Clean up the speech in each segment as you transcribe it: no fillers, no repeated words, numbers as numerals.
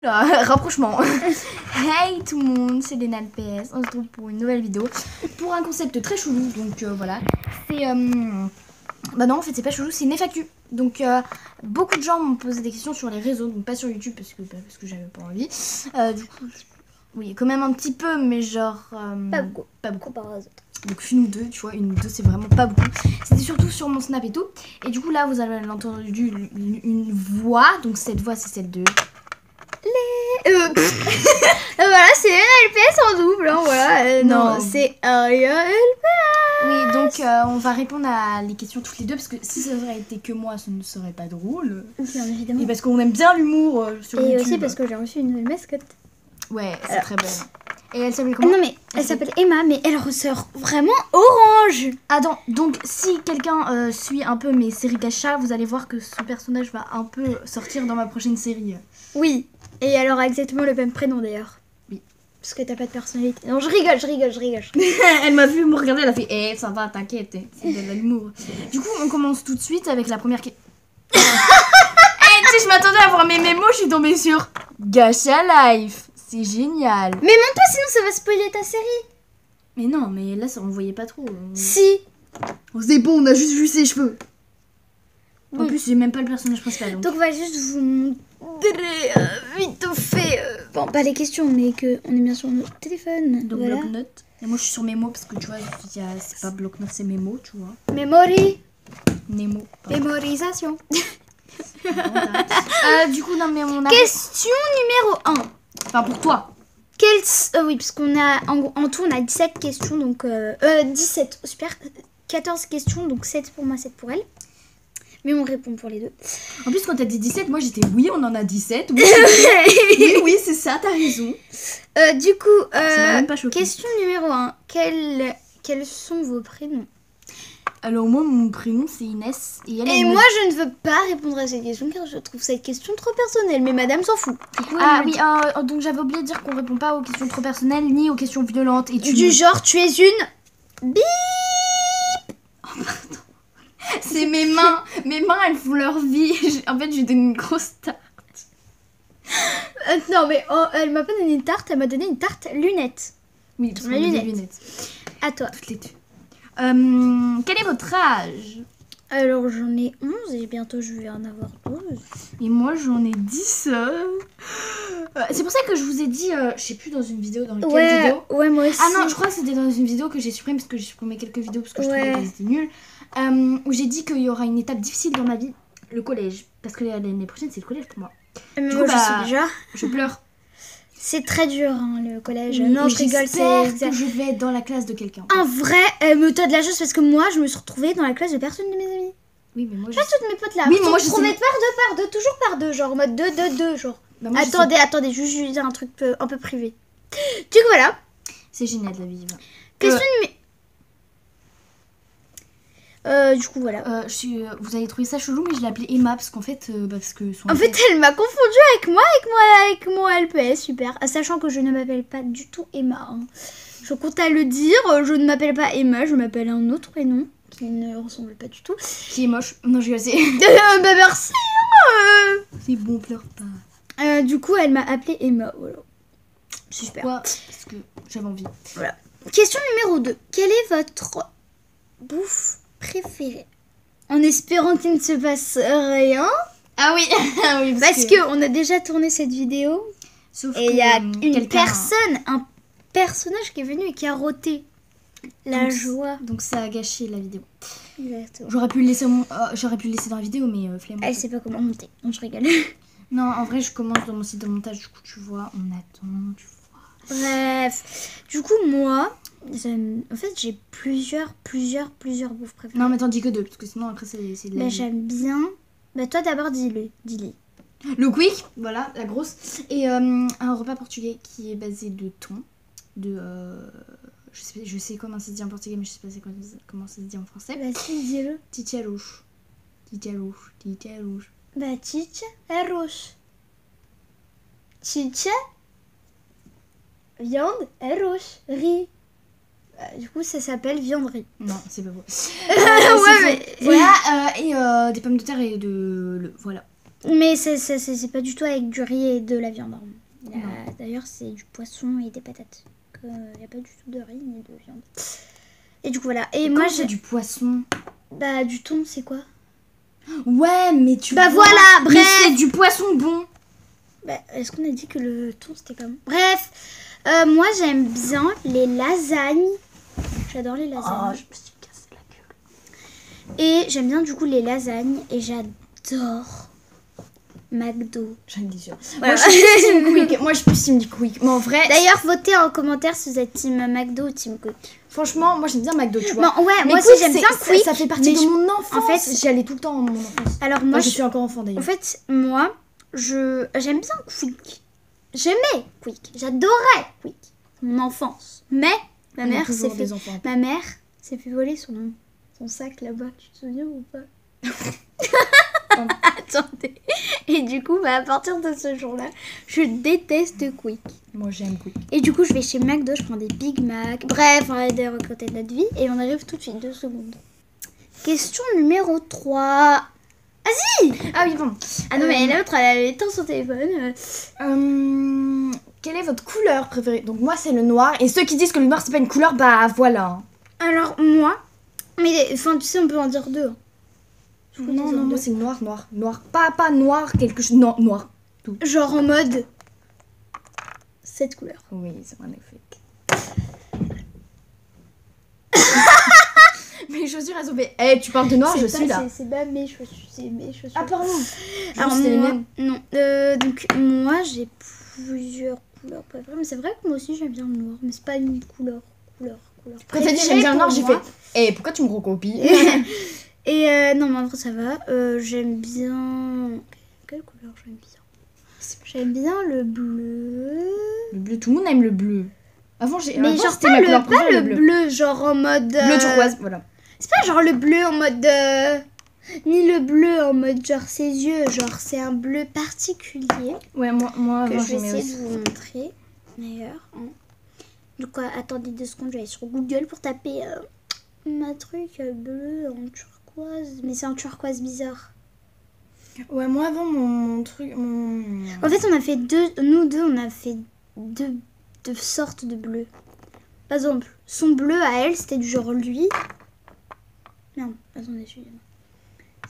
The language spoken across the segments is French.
Rapprochement. Hey tout le monde, c'est Léna PS. On se retrouve pour une nouvelle vidéo. Pour un concept très chelou. Donc voilà. C'est. Bah non, en fait, c'est pas chelou, c'est une FAQ. Donc beaucoup de gens m'ont posé des questions sur les réseaux. Donc pas sur YouTube parce que j'avais pas envie. Du coup, oui, quand même un petit peu, mais genre. Pas beaucoup. Pas beaucoup. Comparé aux autres. Donc une ou deux, tu vois, une ou deux, c'est vraiment pas beaucoup. C'était surtout sur mon Snap et tout. Et du coup, là, vous avez entendu une voix. Donc cette voix, c'est celle de. Voilà, c'est LPS en double, hein, voilà. Non, c'est LPS. Oui, donc on va répondre à les questions toutes les deux. Parce que si ça aurait été que moi, ça ne serait pas drôle. Bien évidemment. Et parce qu'on aime bien l'humour sur YouTube. Et aussi parce que j'ai reçu une nouvelle mascotte. Ouais, c'est très belle. Et elle s'appelle comment? Non mais elle s'appelle Emma, mais elle ressort vraiment orange. Attends, donc si quelqu'un suit un peu mes séries d'achat, vous allez voir que ce personnage va un peu sortir dans ma prochaine série. Oui, et elle aura exactement le même prénom d'ailleurs. Oui. Parce que t'as pas de personnalité. Non, je rigole. Elle m'a vu me regarder, elle a fait eh, ça va, t'inquiète, c'est de l'humour. Du coup, on commence tout de suite avec la première question. Tu sais, je m'attendais à voir mes mémos, je suis tombée sur Gacha Life. C'est génial. Mais monte pas, sinon ça va spoiler ta série. Mais non, mais là, ça on voyait pas trop. Si. Oh, c'est bon, on a juste vu ses cheveux. En Oui. plus, j'ai même pas le personnage principal. Donc on va juste vous montrer vite fait. Bon, pas les questions, mais que on est bien sur notre téléphone. Donc voilà. bloc-notes. Et moi, je suis sur Mémo parce que tu vois, c'est pas bloc-notes, c'est Mémo, tu vois. Memory. Nemo. pardon. Mémorisation. Du coup, non, mais on a. Question numéro 1. Enfin, pour toi. Oui, parce qu'on a en tout on a 17 questions, donc 17, super, 14 questions, donc 7 pour moi, 7 pour elle. Mais on répond pour les deux. En plus, quand t'as dit 17, moi j'étais oui, on en a 17. Oui, oui, c'est ça, t'as raison. Du coup, Ça m'a même pas choquée. question numéro 1. Quels sont vos prénoms? Alors, moi, mon prénom c'est Inès. Et moi, je ne veux pas répondre à cette question car je trouve cette question trop personnelle. Mais madame s'en fout. Du coup, Ah elle me oui, donc j'avais oublié de dire qu'on répond pas aux questions trop personnelles ni aux questions violentes. Et dit, du genre, tu es une bip. C'est mes mains. Mes mains, elles font leur vie. En fait, je lui donne une grosse tarte. Non, mais elle m'a pas donné une tarte, elle m'a donné une tarte lunette. Oui, parce qu'on Les a des lunettes. lunettes. À toi. Toutes les deux. Quel est votre âge? Alors j'en ai 11 et bientôt je vais en avoir 12. Et moi j'en ai 10. C'est pour ça que je vous ai dit, je sais plus dans une vidéo, dans quelle vidéo. Ouais, moi aussi. Ah non, je crois que c'était dans une vidéo que j'ai supprimée parce que j'ai supprimé quelques vidéos parce que je trouvais qu'elles étaient nulles. Où j'ai dit qu'il y aura une étape difficile dans ma vie, le collège. Parce que l'année prochaine c'est le collège pour moi. Mais Du moi coup, je sais déjà. Je pleure. C'est très dur hein, le collège. Oui, non, et je rigole, j'espère c'est que je vais être dans la classe de quelqu'un. en vrai, me t'as de la chance parce que moi je me suis retrouvée dans la classe de personne de mes amis. Oui, mais moi je Pas toutes mes potes là. Oui, mais moi, je retrouvais sais- par deux, toujours par deux, genre en mode 2, genre. Bah, moi, je sais- Attendez, je vais juste un truc un peu privé. Du coup voilà. C'est génial la vie. Question du coup voilà. Vous avez trouvé ça chelou, mais je l'ai appelée Emma parce qu'en fait, parce que son En fait, elle m'a confondue avec mon LPS, super. Sachant que je ne m'appelle pas du tout Emma. Hein. Je compte à le dire, je ne m'appelle pas Emma, je m'appelle un autre prénom qui ne ressemble pas du tout. qui est moche. Non, je vais essayer. Bah merci. C'est bon, pleure pas. Du coup, elle m'a appelée Emma. Voilà. Super. Pourquoi? Parce que j'avais envie. Voilà. Question numéro 2. Quelle est votre bouffe préférée? En espérant qu'il ne se passe rien. Ah oui, ah oui Parce qu'on a déjà tourné cette vidéo. Sauf Et il y a quelqu'un- un personnage qui est venu et qui a roté. La Donc, joie. Donc ça a gâché la vidéo. Exactement. J'aurais pu le laisser, dans la vidéo, mais flemme. Elle sait pas comment monter. Non, je rigole. Non, en vrai, je commence dans mon site de montage, du coup, tu vois, on attend, tu vois. Bref. Du coup, moi, en fait, j'ai plusieurs bouffes préférées. Non, mais t'en dis que deux, parce que sinon, après, c'est de la Bah, vie. j'aime bien. Bah, toi, d'abord, dis-les. Le quick, voilà, la grosse. Et un repas portugais qui est basé de thon, je sais comment ça se dit en portugais, mais je sais pas comment ça se dit en français. Bah, si, dis-le. Titiarouche. Bah, chicha, arroz. Chicha, viande, arroz, riz. Du coup, ça s'appelle vianderie. Non, c'est pas beau. Ouais, mais... Voilà, et des pommes de terre et voilà. Mais c'est pas du tout avec du riz et de la viande. Hein. D'ailleurs, c'est du poisson et des patates. Il n'y a pas du tout de riz ni de viande. Et du coup, voilà. Et moi, j'ai du poisson. Bah, du thon, c'est quoi? Ouais, mais tu Bah vois, voilà, mais bref. c'est du poisson bon. Bah, est-ce qu'on a dit que le thon, c'était pas bon? Bref, moi, j'aime bien les lasagnes. J'adore les lasagnes. Oh, je me suis cassé la gueule. Et j'aime bien, du coup, les lasagnes. Et j'adore McDo. J'en ai dit sûr. Voilà. Moi, je suis plus Team Quick. Moi, je suis plus Team Quick. Mais en vrai, D'ailleurs, votez en commentaire si vous êtes Team McDo ou Team Quick. franchement, moi, j'aime bien McDo, tu vois. Non, ouais, Mais moi Quick, aussi, j'aime bien Quick. Ça fait partie mais de mon enfance. en fait, j'y allais tout le temps en mon enfance. Alors, Moi, moi, je suis encore enfant, En d'ailleurs. fait, moi, j'aime bien Quick. J'aimais Quick. J'adorais Quick. Mon enfance. Mais ma On a mère toujours s'est des fait... enfants. Ma mère s'est fait voler son sac là-bas. Tu te souviens ou pas? Attendez. Et du coup, à partir de ce jour-là, je déteste Quick. Moi, j'aime Quick. Et du coup, je vais chez McDo, je prends des Big Mac. Bref, on arrête de raconter notre vie. Et on arrive tout de suite, 2 secondes. Question numéro 3. Ah oui, bon. Ah non, mais l'autre, elle éteint son téléphone. Quelle est votre couleur préférée? Donc, moi, c'est le noir. Et ceux qui disent que le noir, c'est pas une couleur, bah voilà. Alors, moi... Mais, enfin, tu sais, on peut en dire 2. Non, moi, c'est noir. Noir. Pas noir, quelque chose. Non, noir. Genre en mode... cette couleur. Oui, c'est magnifique. Mes chaussures, elles ont fait. Eh, tu parles de noir, je suis là. C'est pas mes chaussures, c'est mes chaussures. Ah, pardon. Alors, c'était les moi, mêmes. non. Donc, moi, j'ai plusieurs couleurs préférées. Mais c'est vrai que moi aussi, j'aime bien le noir. Mais c'est pas une couleur. Quand t'as dit j'aime bien le noir, j'ai fait. Eh, pourquoi tu me recopies? Et non, mais en vrai, ça va. J'aime bien... Quelle couleur j'aime bien? J'aime bien le bleu. Le bleu, tout le monde aime le bleu. Avant, j'ai. Mais avant, genre c'était pas ma le, couleur pas préférée, le bleu, genre en mode... Bleu turquoise, voilà. C'est pas genre le bleu en mode... Ni le bleu en mode genre ses yeux. Genre c'est un bleu particulier. Ouais, moi Que avant, je vais j'aimais essayer aussi. de vous montrer. D'ailleurs. Hein. Donc attendez 2 secondes, je vais aller sur Google pour taper ma truc bleu en turquoise. Mais c'est un turquoise bizarre. Ouais, moi avant, mon truc. En fait, on a fait nous deux, on a fait deux sortes de bleu. Par exemple, son bleu à elle, c'était du genre lui. Non, attendez, excusez-moi.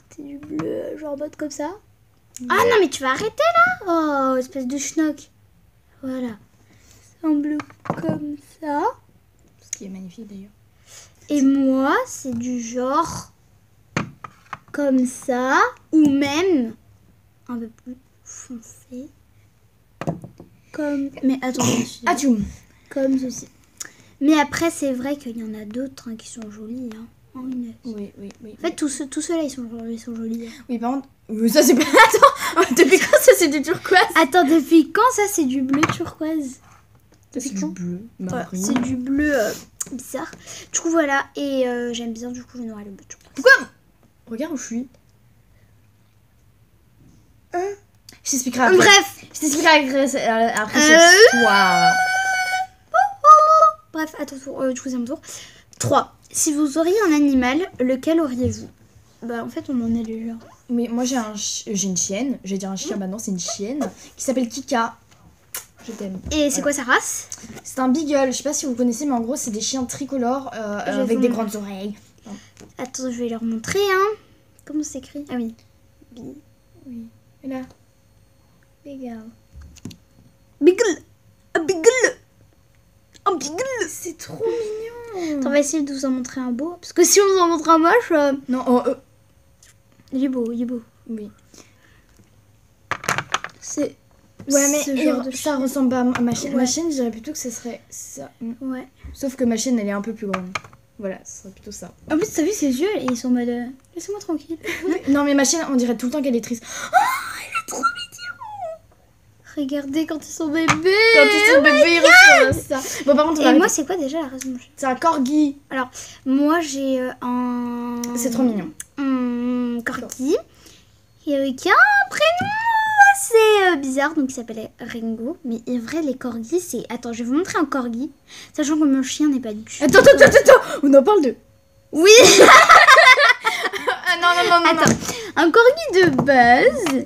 C'était du bleu, genre en mode comme ça. Ah non, mais tu vas arrêter là! Oh, espèce de schnock. Voilà. C'est un bleu comme ça. Ce qui est magnifique d'ailleurs. Et moi, c'est du genre comme ça. Ou même un peu plus foncé. Comme... Mais attendez, Ah, tu. comme ceci. Mais après, c'est vrai qu'il y en a d'autres qui sont jolis. Hein. Oh, Oui. en fait, tous ceux-là, ils sont jolis. Oui, par contre. Ça, c'est pas. Attends, depuis quand ça, c'est du turquoise? Attends, depuis quand ça, c'est du bleu turquoise? Ça, c'est du bleu. Voilà, Marine. c'est du bleu bizarre. Du coup, voilà. Et j'aime bien, du coup, le noir et le bleu turquoise. Pourquoi? Regarde où je suis. Je t'expliquerai après. Bref. Je t'expliquerai après cette histoire. Bref, à ton tour. Du coup, c'est mon tour. 3. Si vous auriez un animal, lequel auriez-vous? Bah, en fait, on en est déjà. Mais moi, j'ai une chienne. Je vais dire un chien maintenant, c'est une chienne. Qui s'appelle Kika. Je t'aime. Et c'est quoi sa race? C'est un beagle. Je sais pas si vous connaissez, mais en gros, c'est des chiens tricolores avec des grandes oreilles. Attends, je vais leur montrer, hein. Comment ça s'écrit? Ah oui. Oui. Et là. Beagle. Beagle. Un beagle. Un beagle. C'est trop mignon. On va essayer de vous en montrer un beau. Parce que si on vous en montre un moche... Non, Il est beau, il est beau. oui. C'est... Ouais, mais ce genre de ça chien. ressemble pas à ma chienne. Ouais. Ma chienne, je dirais plutôt que ce serait ça. Ouais. Sauf que ma chienne, elle est un peu plus grande. Voilà, ce serait plutôt ça. En plus, t'as vu ses yeux, ils sont en mode... Laissez-moi tranquille. Non, mais ma chienne, on dirait tout le temps qu'elle est triste. Regardez quand ils sont bébés. Quand ils sont bébés, ils ressemblent à ça. Bon, par contre, on va Et moi, arrêter. c'est quoi déjà la race de mon chien? C'est un corgi. Moi, j'ai un... C'est trop mignon. Un corgi. Qui a un prénom assez bizarre, donc il s'appelait Ringo. Mais en vrai, les corgis, c'est... Attends, je vais vous montrer un corgi. Sachant que mon chien n'est pas du tout... Attends, on en parle de. Oui. Ah non. Attends, un corgi de base,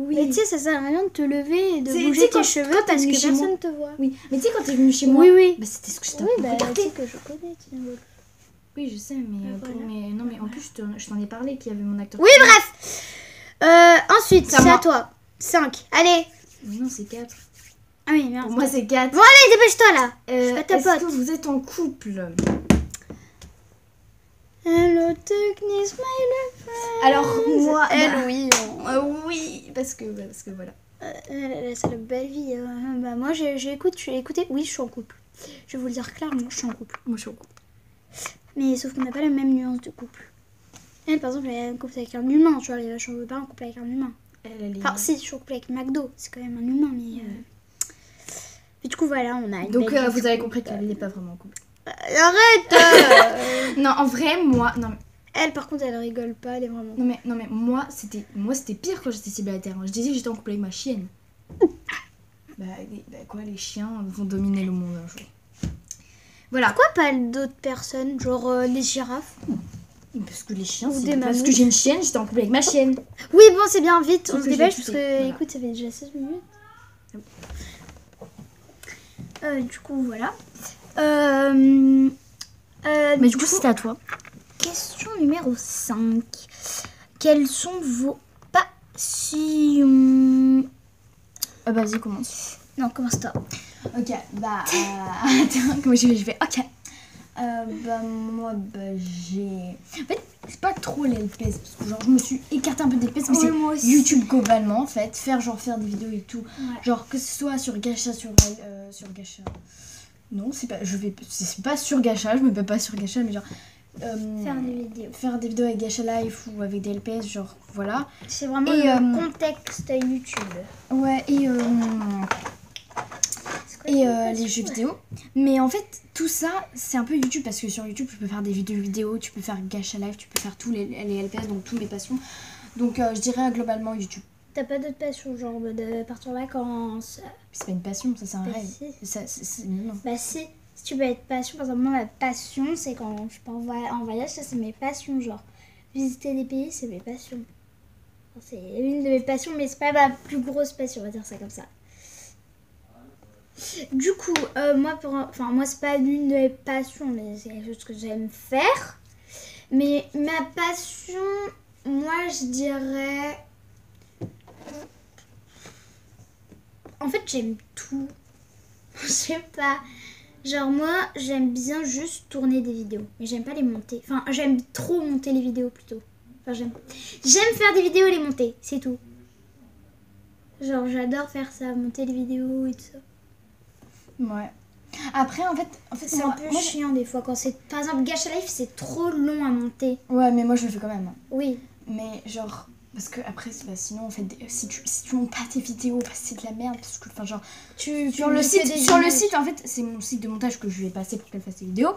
Oui. Mais tu sais, ça sert à rien de te lever et de C'est- tu bouger sais, quand- tes cheveux quand t'es parce venu que chez moi. personne te voit. Oui, mais tu sais, quand t'es venu chez moi, Oui, oui. bah, c'était ce que je t'ai Oui, bah, tu raconté. sais que je connais Teen Wolf. Oui, je sais, mais, Voilà. mais non, mais en plus, je t'en ai parlé qu'il y avait mon acteur. Oui, bref. Ensuite, C'est à c'est à moi. toi. 5. Allez. Mais non, c'est 4. Ah oui, merde. Pour moi, c'est 4. Bon, allez, dépêche-toi là. Je suis pas ta Est-ce que pote. vous êtes en couple? Hello, darkness, my love. Alors, moi. Elle, bah, oui. oui, parce que voilà. C'est la belle vie. Bah, moi, j'ai écouté. Oui, je suis en couple. Je vais vous le dire clairement, je suis en couple. Moi, je suis en couple. Mais sauf qu'on n'a pas la même nuance de couple. Elle, par exemple, elle est en couple avec un humain. Tu vois, elle est pas en couple avec un humain. Elle est... Enfin, si, je suis en couple avec McDo. C'est quand même un humain, mais. Mais du coup, voilà, on a une Donc, belle vie vous de avez couple. compris qu'elle n'est pas vraiment en couple. Arrête. Non, en vrai, moi. Elle, par contre, elle rigole pas, elle est vraiment. Non, mais moi, c'était pire quand j'étais célibataire. Je disais que j'étais en couple avec ma chienne. bah, quoi, les chiens vont dominer le monde un jour. Voilà. Pourquoi pas d'autres personnes, genre les girafes? Parce que les chiens, Ou c'est des parce mammouths. que j'ai une chienne, j'étais en couple avec ma chienne. Oui, bon, c'est bien, vite, Sauf on se que dépêche j'ai parce que, écouté, voilà. écoute, ça fait déjà 16 minutes. Du coup, voilà. Mais du coup, c'était à toi. Question numéro 5. Quelles sont vos passions? Vas-y, commence. Non, commence-toi. Ok, bah. Attends, comment je fais ok. Moi, j'ai. En fait, c'est pas trop les LPS. Parce que, genre, je me suis écartée un peu des LPS. Mais Oui, c'est moi aussi. YouTube globalement, en fait. Faire des vidéos et tout. Ouais. Genre, que ce soit sur Gacha, sur Gacha. Non, c'est pas sur Gacha. Je me paie pas sur Gacha, mais genre. Faire des vidéos. Faire des vidéos avec Gacha Life ou avec des LPS, genre, voilà. C'est vraiment Et, le contexte YouTube. Ouais, les jeux vidéo. Mais en fait, tout ça, c'est un peu YouTube parce que sur YouTube, tu peux faire des vidéos, tu peux faire Gacha Live, tu peux faire tous les LPS, donc toutes mes passions. Donc, je dirais globalement YouTube. T'as pas d'autres passions, genre de partir en vacances? C'est pas une passion, ça, c'est un Bah, rêve. si. Non. Bah si tu veux être passion, par exemple moi ma passion c'est quand je pars en voyage, ça c'est mes passions, genre visiter des pays c'est mes passions. Enfin, c'est une de mes passions mais c'est pas ma plus grosse passion, on va dire ça comme ça. Du coup moi c'est pas une de mes passions mais c'est quelque chose que j'aime faire. Mais ma passion, moi je dirais... En fait j'aime tout. Je sais pas. Genre moi j'aime bien juste tourner des vidéos. Mais j'aime pas les monter. Enfin j'aime trop monter les vidéos plutôt. Enfin j'aime faire des vidéos et les monter. C'est tout. Genre j'adore faire ça. Monter les vidéos et tout ça. Ouais. Après, en fait C'est un peu chiant des fois quand c'est... Par exemple Gacha Life c'est trop long à monter. Ouais, mais moi, je le fais quand même. Oui. Mais genre... Parce que après, sinon, en fait, si tu montes pas tes vidéos, c'est de la merde. Parce que, enfin, genre... Sur le site, en fait, c'est mon site de montage que je lui ai passé pour qu'elle fasse ses vidéos.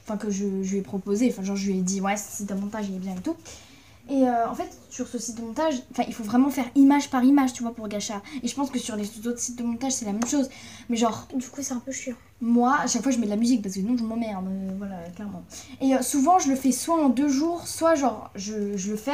Enfin, que je lui ai proposé. Enfin, genre, je lui ai dit, ouais, ce site de montage, il est bien et tout. Et en fait, sur ce site de montage, il faut vraiment faire image par image, tu vois, pour Gacha. Et je pense que sur les autres sites de montage, c'est la même chose. Mais genre... Du coup c'est un peu chiant. Moi, à chaque fois, je mets de la musique parce que sinon, je m'emmerde. Voilà, clairement. Et souvent, je le fais soit en 2 jours, soit genre, je le fais.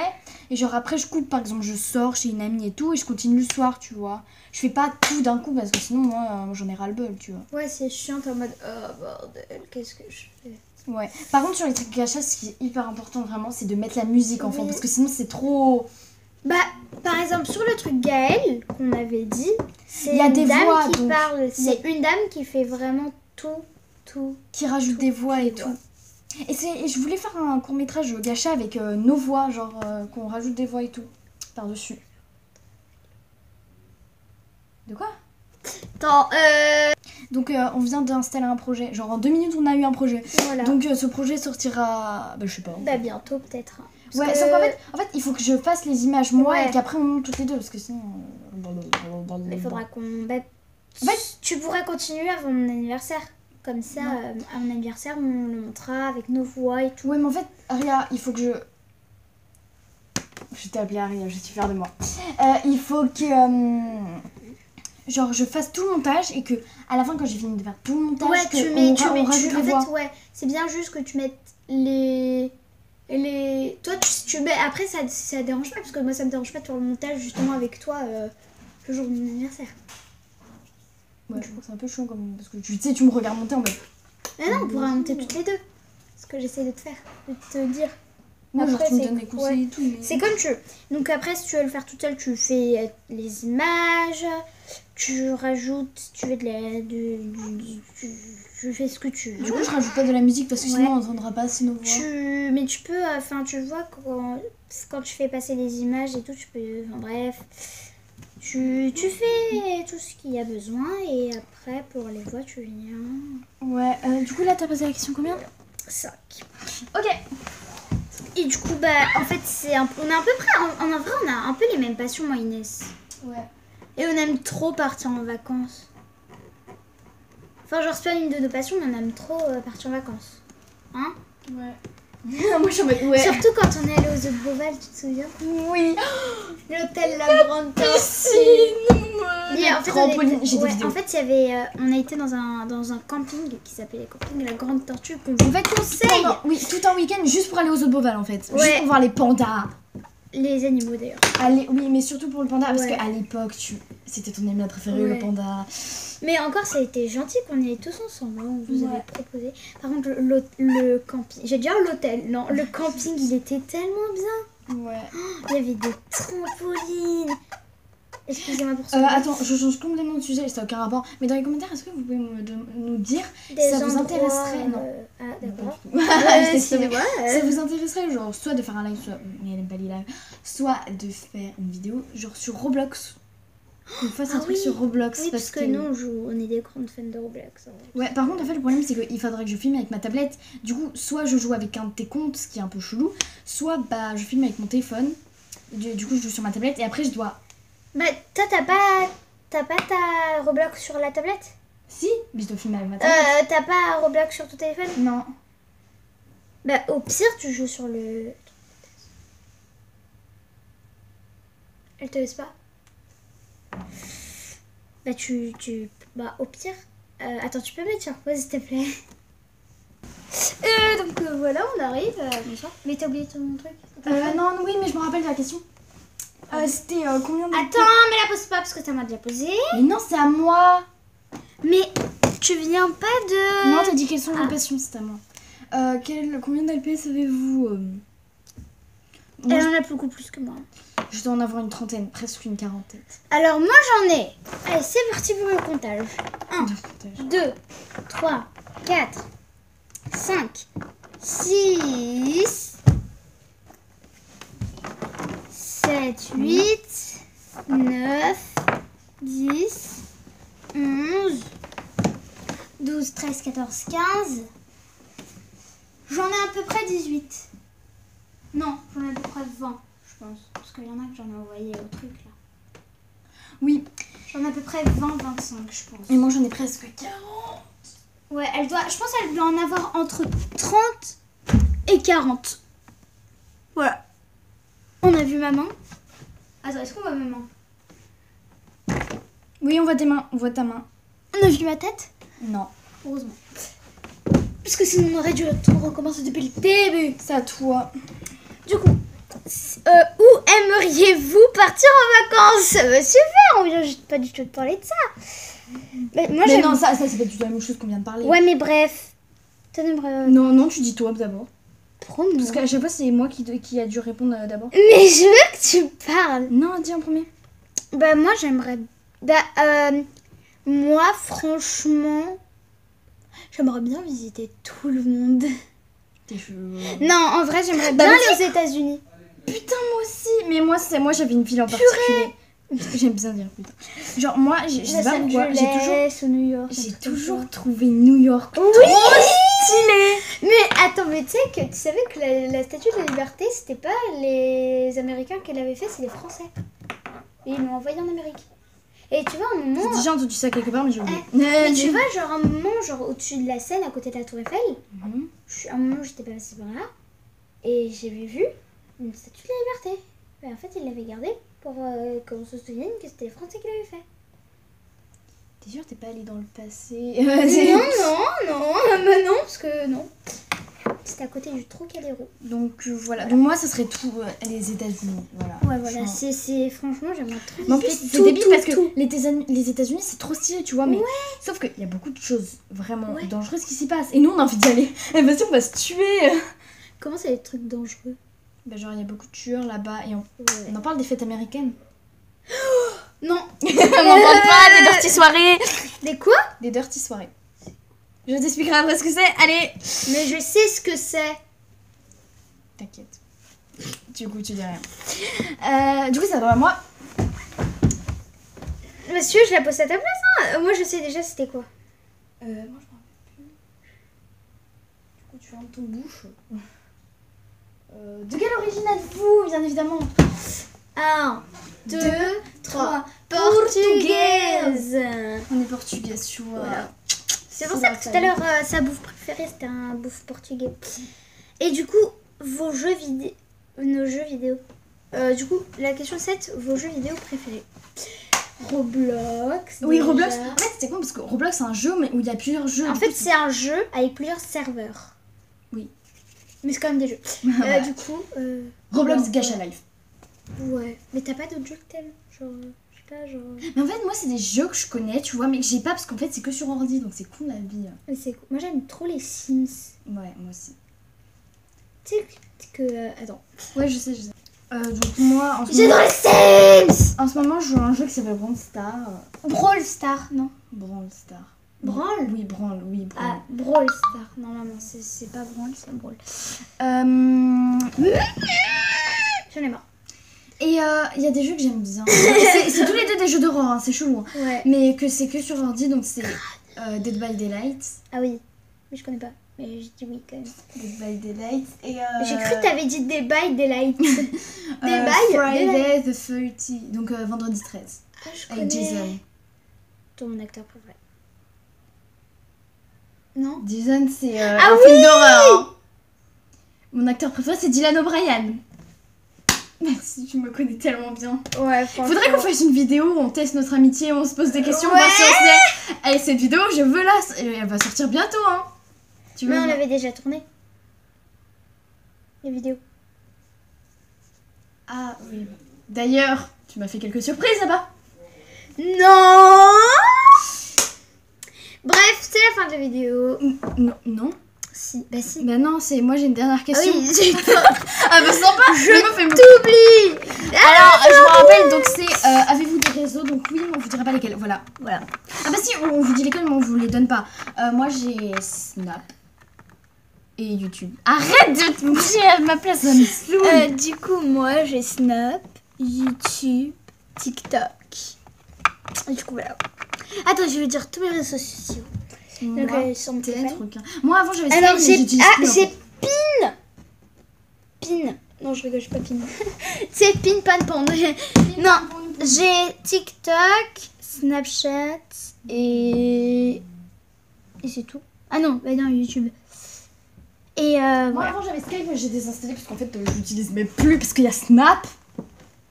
Et genre, après, je coupe. Par exemple, je sors chez une amie et tout. Et je continue le soir, tu vois. Je fais pas tout d'un coup parce que sinon, moi, j'en ai ras-le-bol, tu vois. Ouais c'est chiant en mode oh bordel qu'est-ce que je fais. Ouais. Par contre, sur les trucs Gacha, ce qui est hyper important, vraiment, c'est de mettre la musique en fond. Oui. Parce que sinon, c'est trop... Bah, par exemple, sur le truc Gaël, qu'on avait dit, c'est Il y a une des dame voix, qui donc, parle. C'est une dame qui fait vraiment tout. Qui rajoute des voix et tout. Ouais. Et je voulais faire un court-métrage Gacha avec nos voix, genre, qu'on rajoute des voix et tout. Par-dessus. De quoi? Attends, Donc on vient d'installer un projet. Genre en 2 minutes on a eu un projet. voilà. Donc ce projet sortira... Bah je sais pas. Bah, bientôt, peut-être. Parce Ouais, que- sauf qu'en fait il faut que je fasse les images moi Ouais. et qu'après on monte toutes les deux. Parce que sinon... Il faudra qu'on... Bah, En fait- tu pourras continuer avant mon anniversaire. Comme ça, à mon anniversaire, on le montrera avec nos voix et tout. Ouais mais en fait, Aria, il faut que je... Je t'ai appelé Aria, je suis fière de moi. Il faut que... genre je fasse tout le montage et que à la fin quand j'ai fini de faire tout le montage, Ouais, on rajoute les en voix. fait, ouais, c'est bien juste que tu mettes les... Toi, mais après, ça dérange pas, parce que moi, ça me dérange pas de faire le montage justement avec toi le jour de mon anniversaire. Ouais, je trouve que c'est un peu chiant quand même. Parce que tu sais, tu me regardes monter en mode. Mais non, on pourra monter toutes les deux. Ce que j'essaie de te faire, de te dire. Moi, genre, Après, tu me c'est- donnes des conseils et tout. Mais... C'est comme tu veux. Donc après, si tu veux le faire toute seule, tu fais les images, tu rajoutes, si tu veux tu fais ce que tu veux. Du coup, je rajoute pas de la musique parce que Ouais. sinon on n'entendra pas assez nos voix. Mais tu peux, enfin tu vois, quand tu fais passer les images et tout, tu peux, enfin bref, tu fais tout ce qu'il y a besoin et après pour les voix, tu viens Ouais, du coup, là, t'as posé la question combien 5. Ok. Et du coup, bah en fait, on est à peu près, en vrai, on a un peu les mêmes passions, moi Inès. Ouais. Et on aime trop partir en vacances. Enfin, genre, c'est pas une de nos passions, mais on aime trop partir en vacances. Hein? Ouais. Moi, je suis en mode. Ouais. Surtout quand on est allé aux Eaux de Beauval, tu te souviens? Oui. L'hôtel La Grande Piscine. Et en fait, Trampoline. J'ai des ouais, vidéos. en fait, il y avait, on a été dans un camping qui s'appelait le camping La Grande Tortue qu'on vous En fait, conseille. oui, tout un week-end juste pour aller aux Eaux de Beauval en fait. Juste Ouais. pour voir les pandas. Les animaux d'ailleurs. Oui, mais surtout pour le panda parce Ouais. qu'à l'époque, c'était ton animal préféré, Ouais. le panda. Mais encore, ça a été gentil qu'on y aille tous ensemble. Hein, on vous Ouais. avait proposé. Par contre, le camping, j'ai dit l'hôtel, non, le camping, il était tellement bien. Ouais. Il y avait des trampolines. Excusez-moi pour ça. Attends, je change complètement de sujet, ça n'a aucun rapport. Mais dans les commentaires, est-ce que vous pouvez nous dire Des si ça vous endroits, intéresserait Non. Ah, d'accord. Je Si, t'ai- ouais. Ça vous intéresserait, genre, soit de faire un live, soit. Mais elle aime pas les lives. Soit de faire une vidéo, genre sur Roblox. Qu'on fasse un Ah truc oui. sur Roblox. Oui, parce que nous, on est des grandes fans de Roblox. Hein. Ouais, par contre, en fait, le problème, c'est qu'il faudrait que je filme avec ma tablette. Du coup, soit je joue avec un de tes comptes, ce qui est un peu chelou, soit bah, je filme avec mon téléphone. Du coup, je joue sur ma tablette et après, je dois. Bah, toi, t'as pas ta Roblox sur la tablette? Si, mais je dois filmer avec ma tablette. T'as pas Roblox sur ton téléphone? Non. Bah, au pire, tu joues sur le. Elle te laisse pas? Bah, Bah, au pire. Attends, tu peux mettre sur pause, s'il te plaît? Donc, voilà, on arrive. Bonsoir. Mais t'as oublié ton truc? Non, oui, mais je me rappelle de la question. C'était combien de. Attends, mais la pose pas parce que ça m'a déjà posé. Mais non, c'est à moi. Mais tu viens pas de. Non, t'as dit quelles sont vos passions, c'est à moi. Combien d'LPS avez-vous Moi, Elle en a beaucoup plus que moi. je dois en avoir une trentaine, presque une quarantaine. Alors, moi j'en ai. Allez, c'est parti pour le comptage. 1, 2, 3, 4, 5, 6, 7, 8, 9, 10, 11, 12, 13, 14, 15. J'en ai à peu près 18. Non, j'en ai à peu près 20, je pense. Parce qu'il y en a que j'en ai envoyé au truc là. Oui, J'en ai à peu près 20-25, je pense. et moi j'en ai presque 40. Ouais, je pense qu'elle doit en avoir entre 30 et 40. Voilà. On a vu maman. Attends, est-ce qu'on voit maman? Oui, on voit tes mains, on voit ta main. On a vu ma tête? Non. Heureusement. Parce que sinon on aurait dû tout recommencer depuis le début. C'est à toi. Du coup, où aimeriez-vous partir en vacances? Super, on vient juste pas du tout de parler de ça. Mais moi Mais j'aime... non, ça c'est pas du tout la même chose qu'on vient de parler. Ouais, mais bref. T'aimerais... Non, tu dis toi d'abord. Trop mignon. Parce qu'à chaque fois, c'est moi qui a dû répondre d'abord. Mais je veux que tu parles. Non, dis en premier. Bah moi j'aimerais... moi franchement... J'aimerais bien visiter tout le monde. T'es chelou. Non, en vrai j'aimerais Bah, bien vas-y. aller aux États-Unis. Putain, moi aussi. Mais moi j'avais une ville en particulier. J'aime bien dire putain. Genre, moi, je sais pas pourquoi, ou New York. j'ai toujours trouvé New York Oui. trop stylé. Mais attends, mais tu sais que tu savais que la statue de la liberté, c'était pas les Américains qui l'avaient fait, c'est les Français. Et ils l'ont envoyé en Amérique. Et tu vois, un moment... J'ai déjà entendu ça quelque part, mais j'ai oublié. Mais tu vois, genre un moment, genre au-dessus de la Seine, à côté de la Tour Eiffel, Mhm. un moment j'étais passée par là, et j'avais vu une statue de la liberté. Et en fait, ils l'avaient gardée pour qu'on se souvienne que c'était les Français qui l'avaient fait. T'es sûre t'es pas allée dans le passé? Non, mais non, parce que non. C'était à côté du Trocadéro. Donc voilà. Donc moi, ça serait tout les États-Unis. Voilà. Ouais, voilà. C'est franchement, j'aimerais trop. Mais en plus, visiter c'est tout, débile tout, parce tout. que les États-Unis, c'est trop stylé, tu vois. Mais Ouais. sauf qu'il y a beaucoup de choses vraiment Ouais. dangereuses qui s'y passent. Et nous, on a envie d'y aller. Et vas-y, on va se tuer. Comment ça, les trucs dangereux? Bah, genre, il y a beaucoup de tueurs là-bas. Et on Ouais. en parle des fêtes américaines. Non. On n'en parle pas des dirty soirées. Des quoi? Des dirty soirées. Je t'expliquerai après ce que c'est. Allez. Mais je sais ce que c'est. T'inquiète. Du coup, tu dis rien. Du coup, ça va moi. Monsieur, je la pose à ta place, hein. Moi, je sais déjà c'était quoi. Moi, je me rappelle plus. Du coup, tu fermes ton bouche. De quelle origine êtes-vous, bien évidemment? 1, 2, 3. Portugaise. Portugaise. On est portugaise, tu vois. Voilà. C'est pour C'est ça la que tout à famille. l'heure, sa bouffe préférée, c'était un bouffe portugais. Et du coup, vos jeux vidéo... Nos jeux vidéo. Du coup, la question 7, vos jeux vidéo préférés. Roblox. Oui, déjà. Roblox. En fait, c'était con parce que Roblox, c'est un jeu mais où il y a plusieurs jeux. En Du fait, coup, c'est un jeu avec plusieurs serveurs. Oui. Mais c'est quand même des jeux. Voilà. Du coup... Roblox non, Gacha ouais. Life. Ouais. Mais t'as pas d'autres jeux que t'aimes? Genre... Je sais pas, genre... Mais en fait, moi, c'est des jeux que je connais, tu vois, mais que j'ai pas parce qu'en fait, c'est que sur ordi, donc c'est cool la vie. Mais c'est cool. Moi, j'aime trop les Sims. Ouais, moi aussi. Tu sais que... attends. Ouais, je sais, je sais. Donc moi, en ce, J'adore moment, les Sims. en ce moment, je joue à un jeu qui s'appelle Brawl Star. Brawl Star, non? Brawl Star. Brawl? Oui, Brawl, oui, Brawl. Ah, Brawl Star. Normalement, c'est pas Brawl, c'est Brawl. J'en ai marre. Et il y a des jeux que j'aime bien. C'est tous les deux des jeux d'horreur, hein, c'est chelou. Hein. Ouais. Mais que c'est que sur ordi, donc c'est Dead by Daylight. Ah oui. Mais je connais pas. Mais j'ai dit oui quand même. Dead by Daylight. Et J'ai cru que t'avais dit Day by Daylight. Day by Friday the 30. Donc vendredi 13. Ah, je Avec connais. Jason. Ton acteur préféré. Non? Jason, c'est Ah un film d'horreur. Hein. Mon acteur préféré, c'est Dylan O'Brien. Merci, tu me connais tellement bien. Ouais, franchement. Faudrait qu'on fasse une vidéo où on teste notre amitié, on se pose des questions, Ouais. voir si on sait. Allez, cette vidéo, je veux la. Elle va sortir bientôt, hein. Tu veux Mais on voir l'avait déjà tourné. Les vidéos. Ah oui. D'ailleurs, tu m'as fait quelques surprises là-bas. Non. Bref, c'est la fin de la vidéo. Non, non. Si, bah si. Bah non, c'est moi j'ai une dernière Ah question. oui, j'ai Ah bah sympa. Je me fais t'oublie. Alors, je me rappelle, donc c'est avez-vous des réseaux? Donc oui, mais on vous dira pas lesquels. Voilà. Ah bah si, on vous dit lesquels, mais on vous les donne pas. Moi j'ai Snap et YouTube. Arrête de te bouger à ma place, ça me saoule. Du coup, moi, j'ai Snap, YouTube, TikTok. Et du coup, voilà. Attends, je vais dire tous mes réseaux sociaux. Donc, Moi, sur mon des téléphone. trucs, hein. Moi avant j'avais Alors, Snap, mais j'ai j'utilise plus, en j'ai fait. Pin. Non, je rigole, je suis pas Pin. C'est Pin Pan Pond. Non, j'ai TikTok, Snapchat et c'est tout. Ah non, bah non, YouTube. Et Moi voilà. avant j'avais Skype, mais j'ai désinstallé parce qu'en fait j'utilise même plus parce qu'il y a Snap.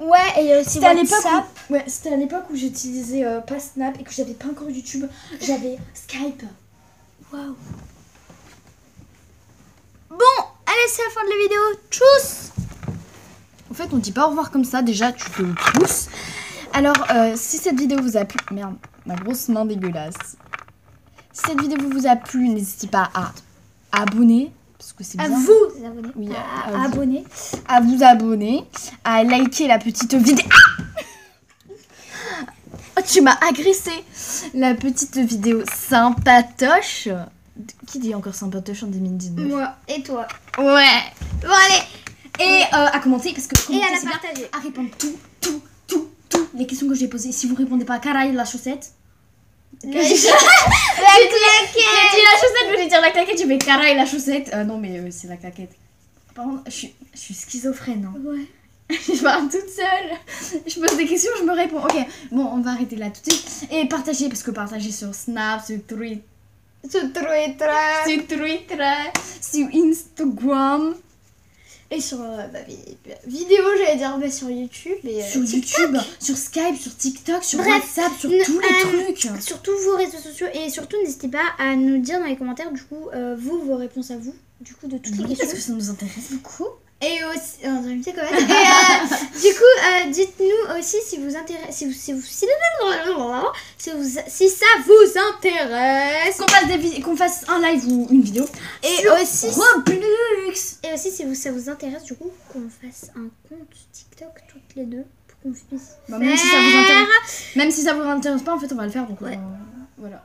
Ouais, et il y a aussi C'était à l'époque WhatsApp. où, ouais, c'était à l'époque où j'utilisais pas Snap et que j'avais pas encore YouTube. J'avais Skype. Waouh. Bon, allez, c'est la fin de la vidéo. Tchuss. En fait, on dit pas au revoir comme ça. Déjà, tu te pousses. Alors, si cette vidéo vous a plu... Merde, ma grosse main dégueulasse. Si cette vidéo vous a plu, n'hésitez pas à abonner. Parce que c'est À bien. vous abonner. Oui, à à vous. abonner. À vous abonner. À liker la petite vidéo... Oh, tu m'as agressé. La petite vidéo sympatoche. Qui dit encore sympatoche en 2019? Moi et toi. Ouais. Bon, allez. Et à commenter, parce que Et commenter, à c'est la bien. partager. À répondre tout les questions que j'ai posées. Si vous répondez pas à caraï la chaussette. La J'ai dit la chaussette, je voulais dire la claquette, je vais caraï la chaussette. Non mais c'est la claquette. Par contre, je suis schizophrène. Hein. Ouais. Je parle toute seule. Je pose des questions, je me réponds. Ok, bon, on va arrêter là tout de suite. Et partager, parce que partager sur Snap, sur Twitter, sur Instagram. Et sur vidéo, j'allais dire sur YouTube. Et, Sur TikTok. YouTube, sur Skype, sur TikTok, sur Bref, WhatsApp, sur n- tous les trucs. Sur tous vos réseaux sociaux. Et surtout, n'hésitez pas à nous dire dans les commentaires, du coup, vos réponses à vous. du coup de toutes les Oui, questions. parce que ça nous intéresse beaucoup. Et aussi, on dirait une petite comète. Et du coup, dites-nous aussi si vous intéresse, si ça vous intéresse. Qu'on fasse un live ou une vidéo. Et sur aussi, Roblox. et aussi si ça vous intéresse, du coup, qu'on fasse un compte TikTok toutes les deux pour qu'on puisse. Bah, même si ça vous intéresse. Même si ça vous intéresse pas, en fait, on va le faire. Donc Ouais. voilà.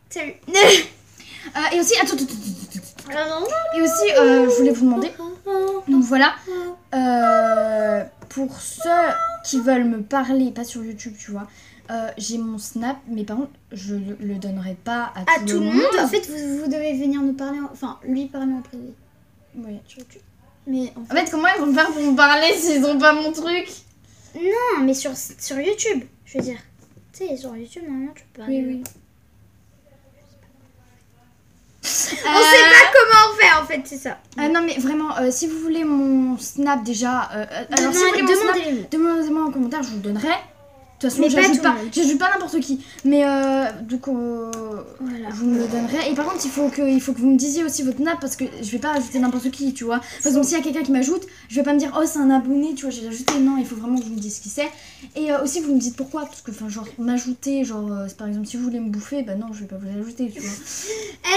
Salut. Et aussi, attends. Et aussi, je voulais vous demander. Donc voilà. Pour ceux qui veulent me parler, pas sur YouTube, tu vois. J'ai mon Snap, mais par contre, je le donnerai pas à À tout le monde. En fait, vous devez venir nous parler, enfin, lui parler en privé Ouais. sur YouTube. Mais En fait, comment ils vont faire pour me parler s'ils ont pas mon truc? non, mais sur YouTube, je veux dire. Tu sais, sur YouTube, normalement, tu peux parler. Oui. On sait pas comment on fait, en fait, c'est ça. Non, mais vraiment, si vous voulez mon Snap déjà. Alors, si vous voulez mon Snap, Demandez-le. demandez-moi en commentaire, je vous le donnerai. De toute façon, Mais pas tout le monde. j'ajoute pas n'importe qui. Mais donc, Voilà. je vous me le donnerai. Et par contre, il faut que vous me disiez aussi votre Snap parce que je vais pas ajouter n'importe qui, tu vois. Par exemple, s'il y a quelqu'un qui m'ajoute, je vais pas me dire, oh, c'est un abonné, tu vois, j'ai ajouté. Non, il faut vraiment que vous me disiez qui c'est. Et aussi, vous me dites pourquoi. Parce que, enfin, genre, m'ajouter, genre, par exemple, si vous voulez me bouffer, bah non, je vais pas vous ajouter, tu vois.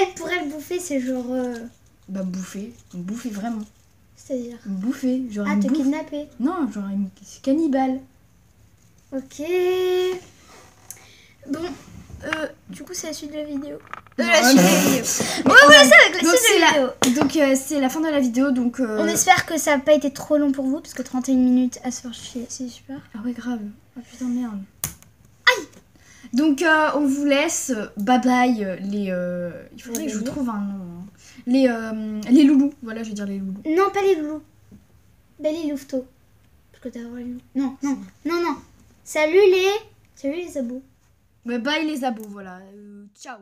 Elle, pour elle, bouffer, c'est genre. Bah, bouffer vraiment. C'est-à-dire. Bouffer, genre, Ah, une te bouffe. kidnapper. Non, genre, une cannibale. Ok. Bon, du coup, c'est la suite de la vidéo. Non, La suite de la vidéo. Mais Ouais, voilà ça avec la donc, suite de la vidéo. Donc c'est la fin de la vidéo, donc... On espère que ça n'a pas été trop long pour vous, parce que 31 minutes à se faire chier, c'est super. Ah ouais, grave. Ah putain, merde. Aïe. Donc on vous laisse. Bye bye les... Il faudrait que je vous trouve un nom. Hein. Les loulous. Voilà, je vais dire les loulous. Non, pas les loulous. Ben les louveteaux. Parce que t'as avoir les loups. Non. Salut les abos. Bye bye les abos, voilà. Ciao.